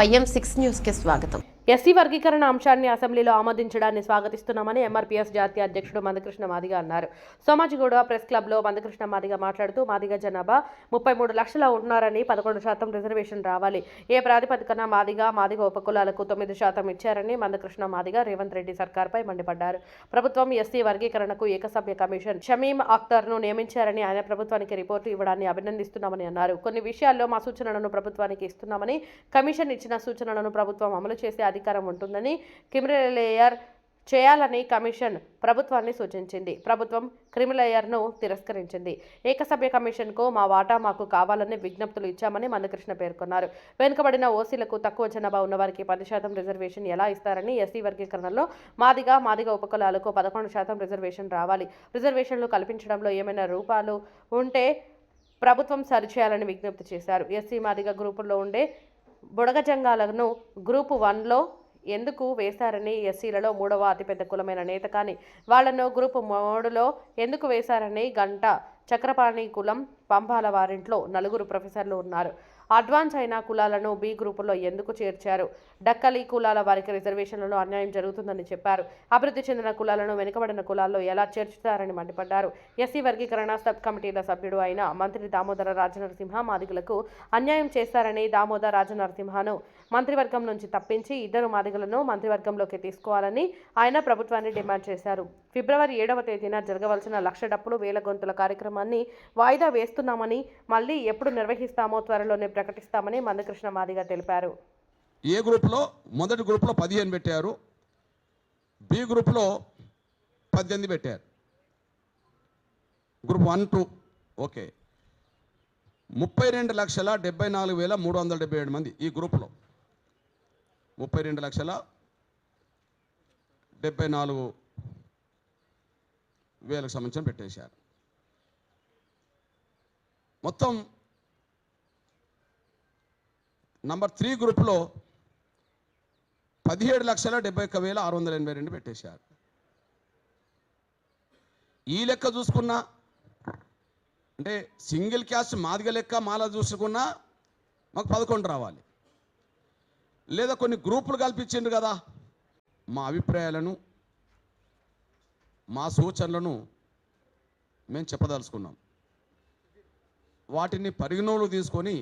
YM6 న్యూస్కి స్వాగతం. SC వర్గీకరణ అంశాన్ని అసెంబ్లీలో ఆమోదించడాన్ని స్వాగతిస్తున్నామని ఎంఆర్పీఎస్ జాతీయ అధ్యక్షుడు మందకృష్ణ మాదిగ అన్నారు. సోమాజిగూడ ప్రెస్ క్లబ్లో మందకృష్ణ మాదిగ మాట్లాడుతూ మాదిగ జనాభా 33 లక్షల ఉన్నారని 11% రిజర్వేషన్ రావాలి. ఏ ప్రాతిపదికన మాదిగ ఉపకులాలకు 9% ఇచ్చారని మందకృష్ణ మాదిగ రేవంత్ రెడ్డి సర్కార్పై మండిపడ్డారు. ప్రభుత్వం ఎస్సీ వర్గీకరణకు ఏకసభ్య కమిషన్ షమీం అఖ్తర్ను నియమించారని ఆయన ప్రభుత్వానికి రిపోర్టు ఇవ్వడాన్ని అభినందిస్తున్నామని అన్నారు. కొన్ని విషయాల్లో మా సూచనలను ప్రభుత్వానికి ఇస్తున్నామని, కమిషన్ ఇచ్చిన సూచనలను ప్రభుత్వం అమలు చేసే అధికారం ఉంటుందని, క్రిమిలేయర్ చేయాలని కమిషన్ ప్రభుత్వాన్ని సూచించింది. ప్రభుత్వం క్రిమిలేయర్ను తిరస్కరించింది. ఏకసభ్య కమిషన్కు మా వాటా మాకు కావాలని విజ్ఞప్తులు ఇచ్చామని మందకృష్ణ పేర్కొన్నారు. వెనుకబడిన ఓసీలకు తక్కువ జనాభా ఉన్నవారికి 10% రిజర్వేషన్ ఎలా ఇస్తారని, ఎస్సీ వర్గీకరణలో మాదిగ ఉపకులాలకు 11% రిజర్వేషన్ రావాలి. రిజర్వేషన్లు కల్పించడంలో ఏమైనా రూపాలు ఉంటే ప్రభుత్వం సరిచేయాలని విజ్ఞప్తి చేశారు. ఎస్సీ మాదిగ గ్రూపుల్లో ఉండే బుడగజంగాలను గ్రూప్ 1లో ఎందుకు వేశారని, ఎస్సీలలో 3వ అతిపెద్ద కులమైన నేత కానీ వాళ్లను గ్రూప్ 3లో ఎందుకు వేశారని, గంట చక్రపాణి కులం పంపాల వారింట్లో 4 ప్రొఫెసర్లు ఉన్నారు. అడ్వాన్స్ అయిన కులాలను బి గ్రూపులో ఎందుకు చేర్చారు? డక్కలి కులాల వారికి రిజర్వేషన్లలో అన్యాయం జరుగుతుందని చెప్పారు. అభివృద్ధి చెందిన కులాలను వెనుకబడిన కులాల్లో ఎలా చేర్చుతారని మండిపడ్డారు. ఎస్సీ వర్గీకరణ సబ్ కమిటీల సభ్యుడు అయిన మంత్రి దామోదర రాజనరసింహ మాదిగలకు అన్యాయం చేస్తారని, దామోదర రాజనరసింహను మంత్రివర్గం నుంచి తప్పించి 2 మాదిగలను మంత్రివర్గంలోకి తీసుకోవాలని ఆయన ప్రభుత్వాన్ని డిమాండ్ చేశారు. ఫిబ్రవరి 7వ తేదీన జరగవలసిన లక్ష డప్పులు వేల గొంతుల కార్యక్రమాన్ని వాయిదా వేస్తున్నామని, మళ్ళీ ఎప్పుడు నిర్వహిస్తామో త్వరలోనే ప్రకటిస్తామని మందకృష్ణ మాదిగ తెలిపారు. ఏ గ్రూప్లో మొదటి గ్రూప్లో 15 పెట్టారు, బి గ్రూప్లో 18 పెట్టారు. Group 1, 2 okay. 32,74,377 మంది ఈ గ్రూప్లో. 32,74,000 సంబంధించి పెట్టేశారు. మొత్తం నంబర్ 3 గ్రూప్లో 17,71,682 పెట్టేశారు. ఈ లెక్క చూసుకున్నా అంటే సింగిల్ క్యాస్ట్ మాదిగ లెక్క మాల చూసుకున్నా మాకు 11 రావాలి. లేదా కొన్ని గ్రూపులు కల్పించిండు కదా. మా అభిప్రాయాలను, మా సూచనలను మేము చెప్పదలుచుకున్నాం. వాటిని పరిగణనలోకి తీసుకొని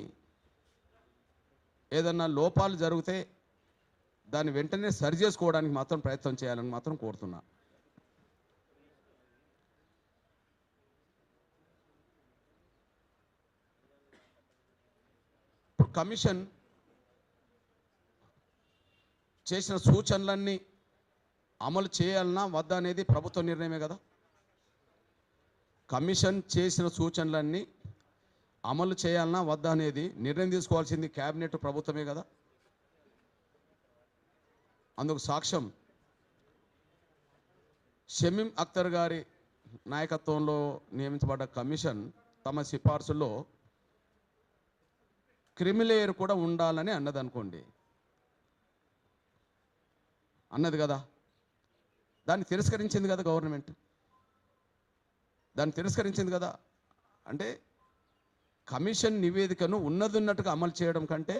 ఏదన్నా లోపాలు జరిగితే దాన్ని వెంటనే సరి చేసుకోవడానికి మాత్రం ప్రయత్నం చేయాలని మాత్రం కోరుతున్నా. ఇప్పుడు కమిషన్ చేసిన సూచనలన్నీ అమలు చేయాలన్నా వద్దా అనేది ప్రభుత్వ నిర్ణయమే కదా. కమిషన్ చేసిన సూచనలన్నీ అమలు చేయాలన్నా వద్దా అనేది నిర్ణయం తీసుకోవాల్సింది క్యాబినెట్, ప్రభుత్వమే కదా. అందుకు సాక్ష్యం షమీం అఖ్తర్ గారి నాయకత్వంలో నియమించబడ్డ కమిషన్ తమ సిఫార్సుల్లో క్రిమిలేయర్ కూడా ఉండాలని అన్నది అనుకోండి, అన్నది కదా. దాన్ని తిరస్కరించింది కదా గవర్నమెంట్, దాన్ని తిరస్కరించింది కదా. అంటే కమిషన్ నివేదికను ఉన్నట్టుగా అమలు చేయడం కంటే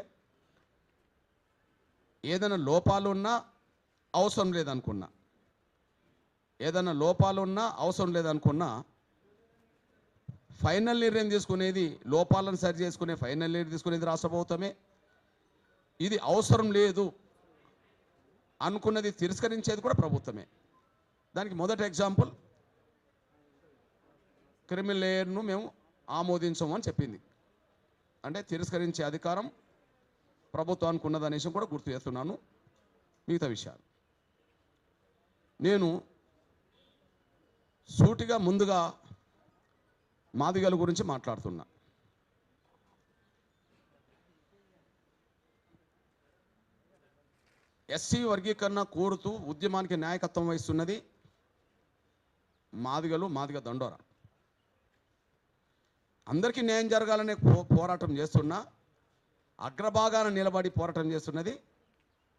ఏదైనా లోపాలు ఉన్నా అవసరం లేదనుకున్నా ఫైనల్ నిర్ణయం తీసుకునేది, లోపాలను సరి చేసుకునే ఫైనల్ నిర్ణయం తీసుకునేది రాష్ట్ర ప్రభుత్వమే. ఇది అవసరం లేదు అనుకున్నది తిరస్కరించేది కూడా ప్రభుత్వమే. దానికి మొదటి ఎగ్జాంపుల్ క్రిమిలేయర్ను మేము ఆమోదించము అని చెప్పింది. అంటే తిరస్కరించే అధికారం ప్రభుత్వానికి ఉన్నదనేసి కూడా గుర్తు చేస్తున్నాను. మిగతా విషయాలు నేను సూటిగా ముందుగా మాదిగల గురించి మాట్లాడుతున్నా. ఎస్సీ వర్గీకరణ కోరుతూ ఉద్యమానికి నాయకత్వం వహిస్తున్నది మాదిగ దండోరా. అందరికీ న్యాయం జరగాలనే పోరాటం చేస్తున్నా, అగ్రభాగాన నిలబడి పోరాటం చేస్తున్నది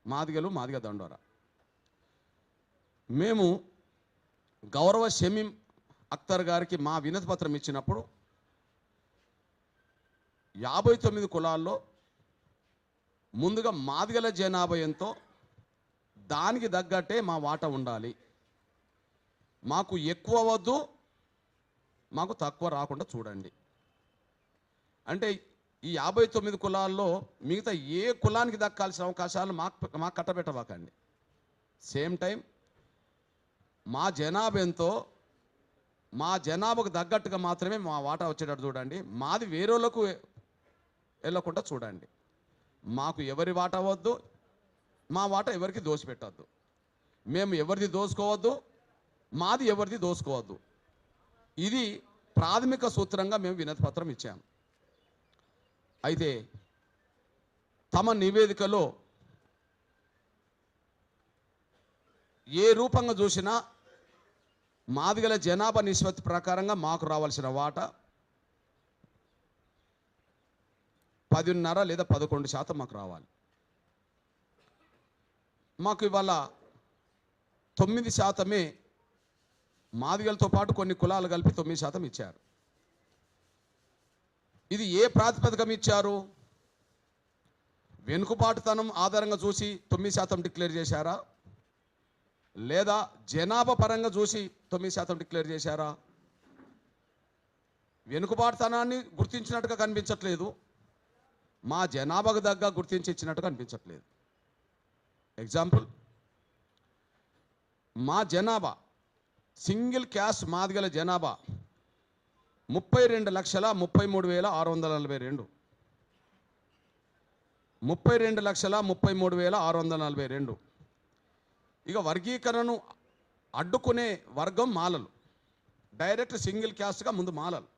మాదిగ దండోరా. మేము గౌరవ షమీం అఖ్తర్ గారికి మా వినతి పత్రం ఇచ్చినప్పుడు 59 కులాల్లో ముందుగా మాదిగల జనాభా ఎంతో దానికి తగ్గట్టే మా వాటా ఉండాలి. మాకు ఎక్కువ వద్దు, మాకు తక్కువ రాకుండా చూడండి. అంటే ఈ 59 కులాల్లో మిగతా ఏ కులానికి దక్కాల్సిన అవకాశాలు మాకు కట్టబెట్టబాకండి. సేమ్ టైం మా జనాభా ఎంతో మా జనాభాకు తగ్గట్టుగా మాత్రమే మా వాటా వచ్చేటట్టు చూడండి. మాది వేరేలకు వెళ్ళకుండా చూడండి. మాకు ఎవరి వాటా వద్దు, మా వాటా ఎవరికి దోసిపెట్టద్దు. మేము ఎవరిది దోసుకోవద్దు, మాది ఎవరిది దోసుకోవద్దు. ఇది ప్రాథమిక సూత్రంగా మేము వినతి పత్రం ఇచ్చాము. అయితే తమ నివేదికలో ఏ రూపంగా చూసినా మాదిగల జనాభా నిష్పత్తి ప్రకారంగా మాకు రావాల్సిన వాటా 10.5 లేదా 11% మాకు రావాలి. మాకు ఇవాళ 9% మాదిగలతో పాటు కొన్ని కులాలు కలిపి 9% ఇచ్చారు. ఇది ఏ ప్రాతిపదికం ఇచ్చారు? వెనుకబాటుతనం ఆధారంగా చూసి 9% డిక్లేర్ చేశారా, లేదా జనాభా పరంగా చూసి 9% డిక్లేర్ చేశారా? వెనుకబాటుతనాన్ని గుర్తించినట్టుగా కనిపించట్లేదు, మా జనాభాకు దగ్గర గుర్తించి ఇచ్చినట్టుగా కనిపించట్లేదు. ఎగ్జాంపుల్, మా జనాభా సింగిల్ క్యాస్ట్ మాదిగల జనాభా 32,33,642. 32,33,642. ఇక వర్గీకరణను అడ్డుకునే వర్గం మాలలు. డైరెక్ట్ సింగిల్ క్యాస్ట్గా ముందు మాలలు,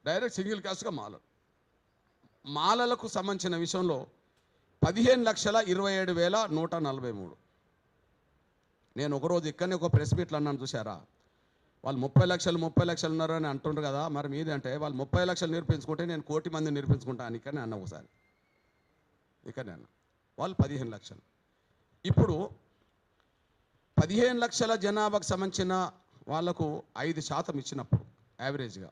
డైరెక్ట్ సింగిల్ క్యాస్ట్గా మాలలు. మాలలకు సంబంధించిన విషయంలో 15,27,143. నేను ఒకరోజు ఇక్కడనే ఒక ప్రెస్ మీట్లు అన్నాను, చూసారా? వాళ్ళు 30 లక్షలు ఉన్నారు అని అంటుండ్రు కదా, మరి మీదంటే వాళ్ళు 30 లక్షలు నిరూపించుకుంటే నేను 1 కోటి మంది నిరూపించుకుంటాను ఇక్కడనే అన్న. ఒకసారి ఇక్కడనే అన్న, వాళ్ళు 15 లక్షలు. ఇప్పుడు 15 లక్షల జనాభాకు సంబంధించిన వాళ్లకు 5% ఇచ్చినప్పుడు యావరేజ్గా,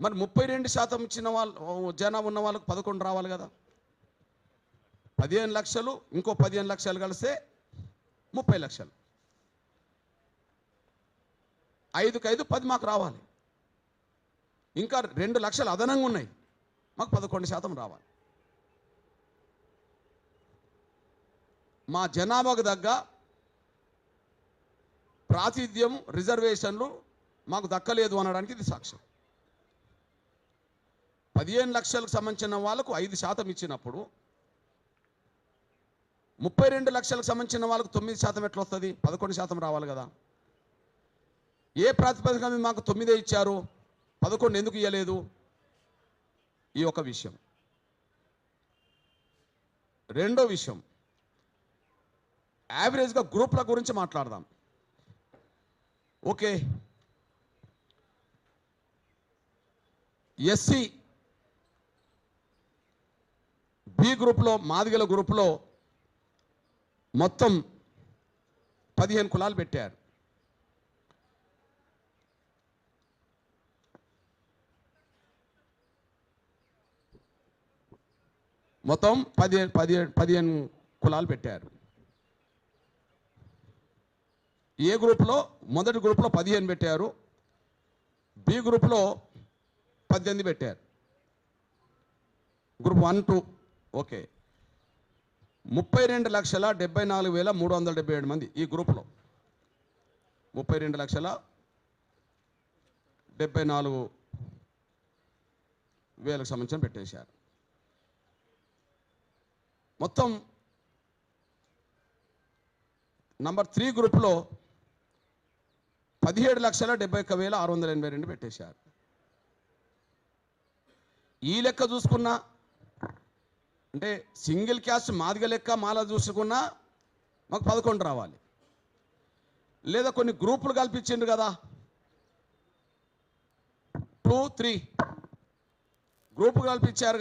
మరి 32% ఇచ్చిన వాళ్ళు జనాభా ఉన్న వాళ్ళకు 11 రావాలి కదా. 15 లక్షలు ఇంకో 15 లక్షలు కలిస్తే 30 లక్షలు. 5కు 5 10 మాకు రావాలి. ఇంకా 2 లక్షలు అదనంగా ఉన్నాయి, మాకు 11% రావాలి. మా జనాభాకు తగ్గ ప్రాతినిధ్యం రిజర్వేషన్లు మాకు దక్కలేదు అనడానికి ఇది సాక్ష్యం. 15 లక్షలకు సంబంధించిన వాళ్ళకు 5% ఇచ్చినప్పుడు 32 లక్షలకు సంబంధించిన వాళ్ళకు 9% ఎట్లా వస్తుంది? 11% రావాలి కదా. ఏ ప్రాతిపదిక మీద మాకు 9 ఇచ్చారు, 11 ఎందుకు ఇవ్వలేదు? ఈ ఒక విషయం. రెండో విషయం, యావరేజ్గా గ్రూప్ల గురించి మాట్లాడదాం. ఓకే, ఎస్సీ బి గ్రూప్లో, మాదిగల గ్రూప్లో మొత్తం 15 కులాలు పెట్టారు. మొత్తం 15 కులాలు పెట్టారు. ఏ గ్రూప్లో? మొదటి గ్రూప్లో 15 పెట్టారు, బి గ్రూప్లో 18 పెట్టారు. Group 1, 2 okay. 32,74,377 మంది ఈ గ్రూప్లో. 32,74,000 సంబంధించిన పెట్టేశారు. మొత్తం నంబర్ 3 గ్రూప్లో 17,71,682 పెట్టేశారు. ఈ లెక్క చూసుకున్నా, అంటే సింగిల్ క్యాస్ట్ మాదిగ లెక్క మాల చూసుకున్నా మాకు 11 రావాలి. లేదా కొన్ని గ్రూపులు కల్పించిండ్రు కదా, 2, 3 గ్రూపులు కల్పించారు కదా.